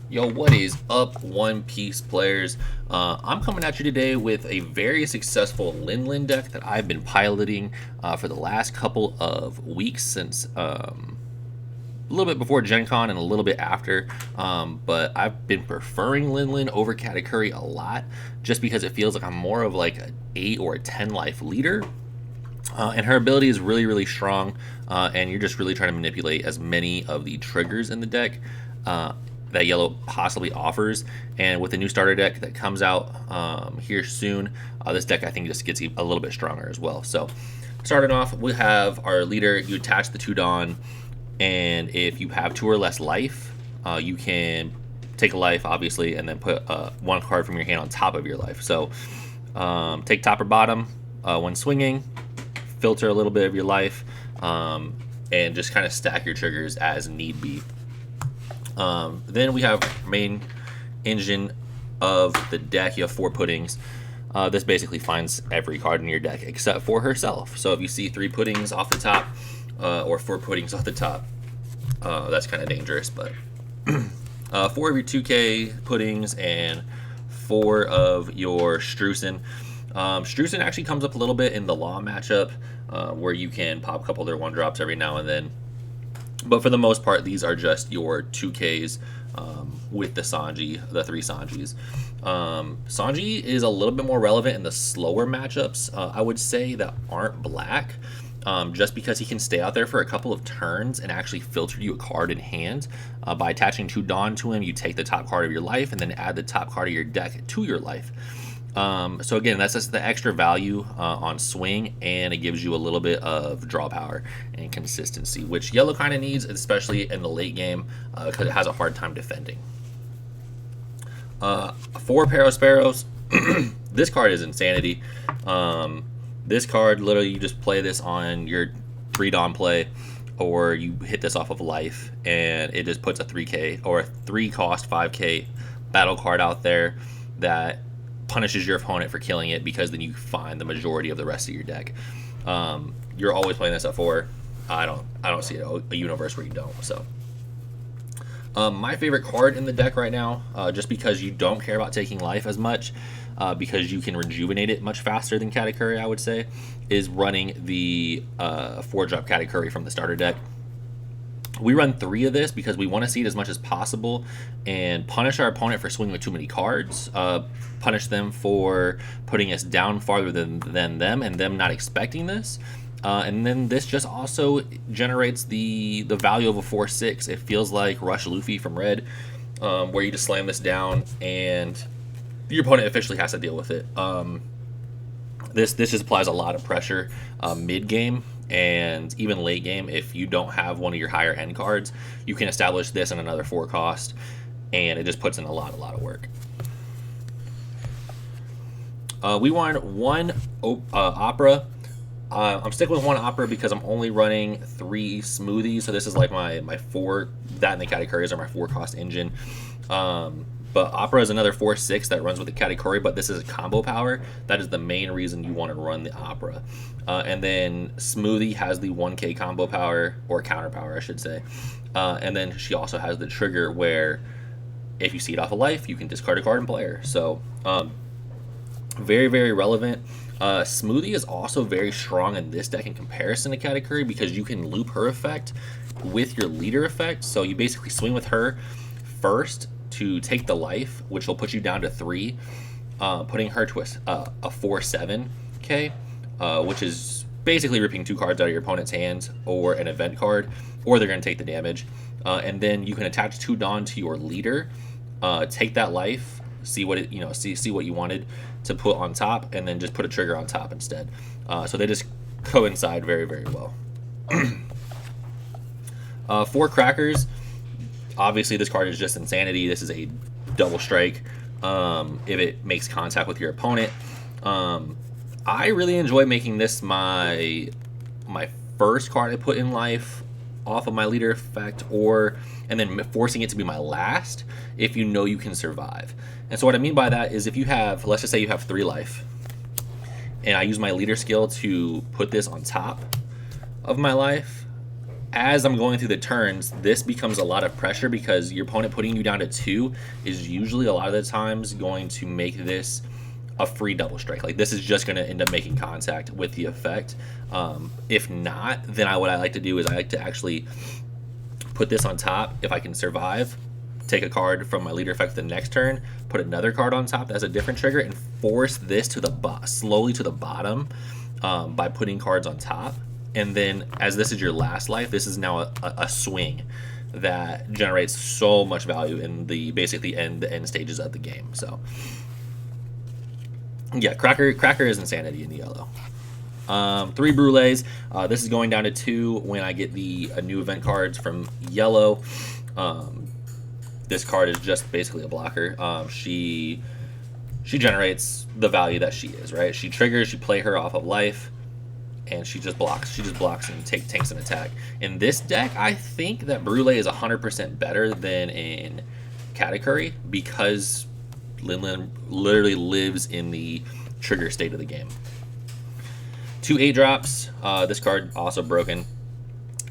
Yo, what is up, One Piece players? I'm coming at you today with a very successful LinLin deck that I've been piloting for the last couple of weeks since a little bit before Gen Con and a little bit after. But I've been preferring LinLin over Katakuri a lot just because it feels like I'm more of like an 8 or a 10 life leader. And her ability is really, really strong, and you're just really trying to manipulate as many of the triggers in the deck that yellow possibly offers. And with the new starter deck that comes out here soon, this deck I think just gets a little bit stronger as well. So starting off, we have our leader. You attach the 2 Dawn, and if you have 2 or less life, you can take a life, obviously, and then put 1 card from your hand on top of your life. So take top or bottom when swinging, filter a little bit of your life, and just kind of stack your triggers as need be. Then we have main engine of the deck. You have 4 puddings. This basically finds every card in your deck except for herself. So if you see 3 puddings off the top or 4 puddings off the top, that's kind of dangerous. But 4 of your 2K puddings and 4 of your Strucin. Strucin actually comes up a little bit in the Law matchup, where you can pop a couple of their 1-drops every now and then. But for the most part, these are just your 2Ks with the Sanji, the 3 Sanjis. Sanji is a little bit more relevant in the slower matchups, I would say, that aren't black, just because he can stay out there for a couple of turns and actually filter you a card in hand. By attaching 2 Dawn to him, you take the top card of your life and then add the top card of your deck to your life. So again, that's just the extra value on swing, and it gives you a little bit of draw power and consistency, which yellow kind of needs, especially in the late game, because it has a hard time defending. 4 Parasparrows. This card is insanity. This card, literally, you just play this on your 3 Dawn play, or you hit this off of life, and it just puts a 3K or a 3 cost 5K battle card out there that punishes your opponent for killing it, because then you find the majority of the rest of your deck. You're always playing this at 4. I don't see a universe where you don't. So my favorite card in the deck right now, just because you don't care about taking life as much, because you can rejuvenate it much faster than Katakuri, I would say, is running the 4-drop Katakuri from the starter deck. We run 3 of this because we want to see it as much as possible and punish our opponent for swinging with too many cards, punish them for putting us down farther than them and them not expecting this. And then this just also generates the value of a 4/6. It feels like Rush Luffy from Red, where you just slam this down and your opponent officially has to deal with it. This just applies a lot of pressure mid-game and even late game. If you don't have one of your higher end cards, you can establish this in another 4 cost, and it just puts in a lot of work. We want 1 opera. I'm sticking with 1 opera because I'm only running 3 smoothies, so this is like my 4, that and the Katakuris are my 4 cost engine. But Opera is another 4/6 that runs with the Katakuri, but this is a combo power. That is the main reason you want to run the Opera. And then Smoothie has the 1K combo power, or counter power, I should say. And then she also has the trigger where if you see it off a life, you can discard a card and play her. So very, very relevant. Smoothie is also very strong in this deck in comparison to Katakuri, because you can loop her effect with your leader effect. So you basically swing with her first to take the life, which will put you down to 3, putting her to a 4/7K, which is basically ripping 2 cards out of your opponent's hands or an event card, or they're going to take the damage. And then you can attach 2 Dawn to your leader, take that life, see what it see what you wanted to put on top, and then just put a trigger on top instead. So they just coincide very, very well. 4 Crackers. Obviously, this card is just insanity. This is a double strike if it makes contact with your opponent. I really enjoy making this my first card I put in life off of my leader effect, and then forcing it to be my last if you know you can survive. And so what I mean by that is, if you have, let's just say you have 3 life, and I use my leader skill to put this on top of my life, as I'm going through the turns, this becomes a lot of pressure because your opponent putting you down to 2 is usually a lot of the times going to make this a free double strike. Like this is just going to end up making contact with the effect. If not, then what I like to do is I like to actually put this on top if I can survive, take a card from my leader effect the next turn, put another card on top that's a different trigger, and force this to the slowly to the bottom by putting cards on top. And then as this is your last life, this is now a swing that generates so much value in the basically the end stages of the game. So yeah, Cracker is insanity in the yellow. 3 Brulees. This is going down to 2 when I get the new event cards from yellow. This card is just basically a blocker. She generates the value that she is, right? She triggers, you play her off of life, and she just blocks. She just blocks and tanks an attack. In this deck, I think that Brule is 100% better than in Katakuri because LinLin literally lives in the trigger state of the game. 2 8-drops. This card also broken.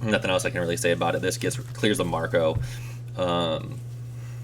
Nothing else I can really say about it. This clears the Marco,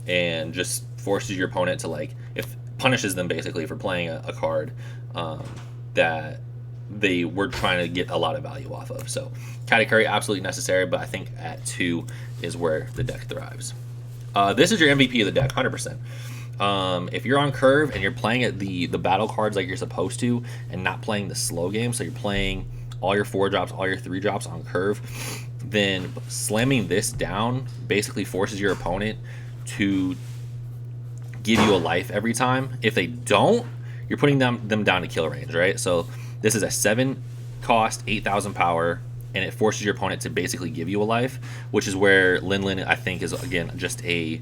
and just forces your opponent to punishes them basically for playing a card that they were trying to get a lot of value off of. So Katakuri absolutely necessary, but I think at 2 is where the deck thrives. This is your MVP of the deck, 100%. If you're on curve and you're playing at the battle cards like you're supposed to and not playing the slow game, so you're playing all your 4-drops, all your 3-drops on curve, then slamming this down basically forces your opponent to give you a life every time. If they don't, you're putting them down to kill range, right? So this is a 7 cost, 8,000 power, and it forces your opponent to basically give you a life, which is where LinLin, I think, is, again, just a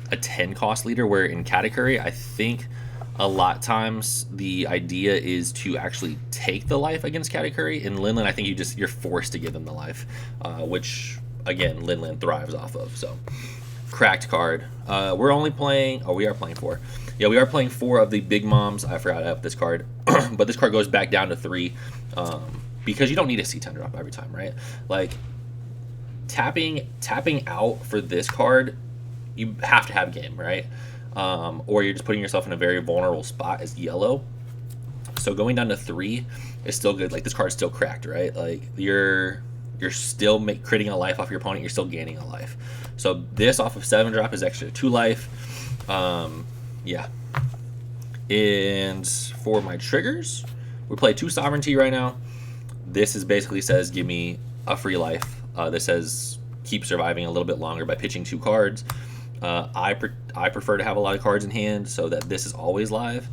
10 cost leader, where in Katakuri, I think a lot of times the idea is to actually take the life against Katakuri. In LinLin, I think you're forced to give them the life, which, again, LinLin thrives off of. So cracked card. We are playing 4. Yeah, we are playing 4 of the Big Moms. I forgot to have this card, but this card goes back down to 3 because you don't need a C10 drop every time, right? Like tapping out for this card, you have to have game, right? Or you're just putting yourself in a very vulnerable spot as yellow. So going down to 3 is still good. Like this card's still cracked, right? Like you're still critting a life off your opponent. You're still gaining a life. So this off of 7 drop is extra 2 life. Yeah. And for my triggers, we play 2 Sovereignty right now. This is basically says give me a free life. This says keep surviving a little bit longer by pitching 2 cards. I prefer to have a lot of cards in hand so that this is always live.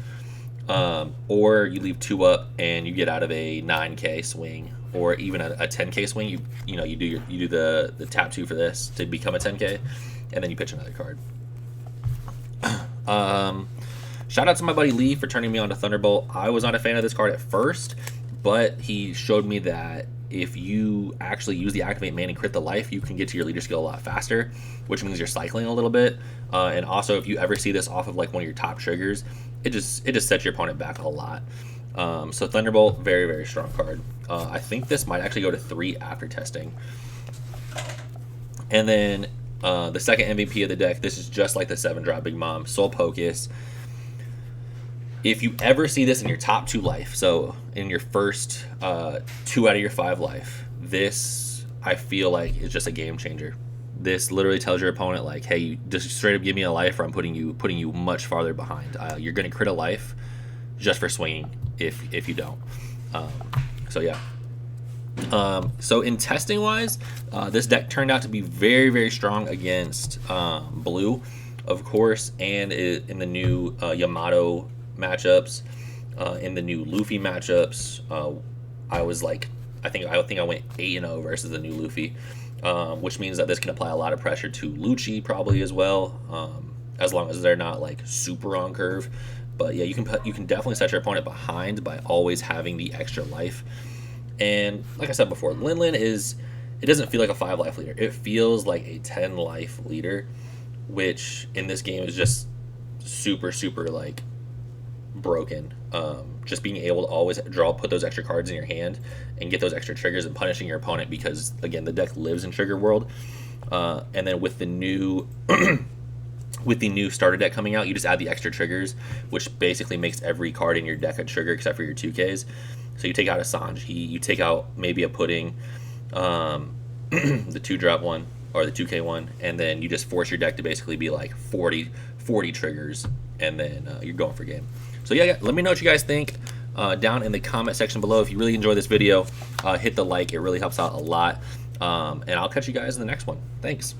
Or you leave 2 up and you get out of a 9k swing, or even a 10k swing. You do the tap 2 for this to become a 10k, and then you pitch another card. Shout out to my buddy Lee for turning me on to Thunderbolt. I was not a fan of this card at first, but he showed me that if you actually use the activate man and crit the life, you can get to your leader skill a lot faster, which means you're cycling a little bit. And also, if you ever see this off of like one of your top triggers, it just sets your opponent back a lot. So Thunderbolt, very, very strong card. I think this might actually go to 3 after testing. And then the second MVP of the deck, this is just like the 7-drop Big Mom, Soul Pocus. If you ever see this in your top 2 life, so in your first 2 out of your 5 life, this I feel like is just a game changer. This literally tells your opponent like, hey, you just straight up give me a life, or I'm putting you much farther behind. You're gonna crit a life just for swinging if you don't. So yeah. So in testing wise, this deck turned out to be very, very strong against blue, of course, and in the new Yamato matchups, in the new Luffy matchups. I think I went 8-0 versus the new Luffy, which means that this can apply a lot of pressure to Lucci probably as well, as long as they're not like super on curve. But yeah, you can definitely set your opponent behind by always having the extra life. And like I said before, LinLin it doesn't feel like a 5 life leader. It feels like a 10 life leader, which in this game is just super, super like broken. just being able to always put those extra cards in your hand and get those extra triggers and punishing your opponent, because again, the deck lives in trigger world. And then with the new with the new starter deck coming out, you just add the extra triggers, which basically makes every card in your deck a trigger except for your 2Ks. So you take out a Sanji, you take out maybe a Pudding, the 2-drop one or the 2K one, and then you just force your deck to basically be like 40 triggers, and then you're going for game. So yeah, let me know what you guys think down in the comment section below. If you really enjoyed this video, hit the like, it really helps out a lot. And I'll catch you guys in the next one. Thanks.